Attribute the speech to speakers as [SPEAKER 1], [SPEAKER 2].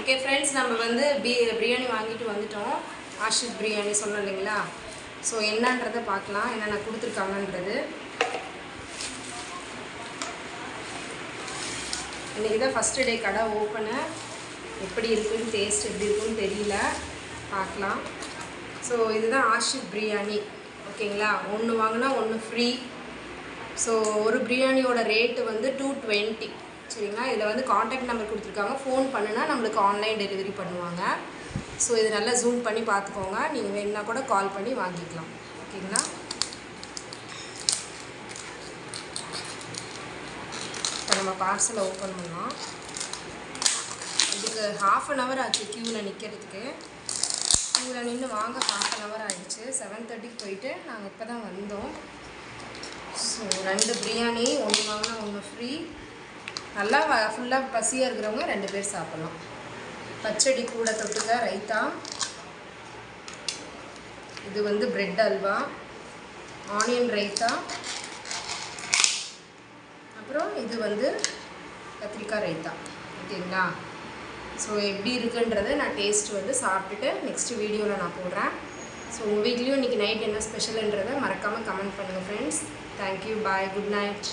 [SPEAKER 1] Okay friends, நம்ம வந்து பிரியாணி வாங்கிட்டு வந்துட்டோம். ஆஷிக் பிரியாணி சொன்னோம் இல்லைங்களா? ஸோ என்னன்றதை பார்க்கலாம், என்னென்ன கொடுத்துருக்காங்கன்றது. இன்றைக்கி தான் ஃபஸ்ட்டு டே கடை ஓப்பனு. எப்படி இருக்குன்னு, டேஸ்ட் எப்படி இருக்குன்னு தெரியல, பார்க்கலாம். ஸோ இதுதான் ஆஷிக் பிரியாணி. ஓகேங்களா? ஒன்று வாங்கினா ஒன்று ஃப்ரீ. ஸோ ஒரு பிரியாணியோட ரேட்டு வந்து 220. சரிங்களா? இதில் வந்து காண்டாக்ட் நம்பர் கொடுத்துருக்காங்க. ஃபோன் பண்ணுனா நம்மளுக்கு ஆன்லைன் டெலிவரி பண்ணுவாங்க. ஸோ இது நல்லா ஜூம் பண்ணி பார்த்துக்கோங்க. நீங்கள் வேணுன்னா கூட கால் பண்ணி வாங்கிக்கலாம். ஓகேங்களா? இப்போ நம்ம பார்சலை ஓப்பன் பண்ணலாம். இதுக்கு 1/2 hour ஆச்சு க்யூவில் நிற்கிறதுக்கு. க்யூவில் நின்று வாங்க 1/2 hour ஆகிடுச்சு. 7:30க்கு போயிட்டு நாங்கள் இப்போ தான் வந்தோம். ஸோ 2 பிரியாணி, ஒன்று வாங்கினா ஒன்று ஃப்ரீ. நல்லா ஃபுல்லாக பசியாக இருக்கிறவங்க 2 பேர் சாப்பிட்லாம். பச்சடி கூட தொட்டுக்க ரைத்தா. இது வந்து பிரெட் அல்வா, ஆனியன் ரைத்தா. அப்புறம் இது வந்து கத்திரிக்காய் ரைத்தா. ஓகேங்களா? ஸோ எப்படி இருக்குன்றதை நான் டேஸ்ட் வந்து சாப்பிட்டுட்டு நெக்ஸ்ட்டு வீடியோவில் நான் போடுறேன். ஸோ உங்கள் வீட்லேயும் இன்றைக்கி நைட் என்ன ஸ்பெஷலுன்றதை மறக்காமல் கமெண்ட் பண்ணுங்கள் ஃப்ரெண்ட்ஸ். தேங்க்யூ, பாய், குட் நைட்.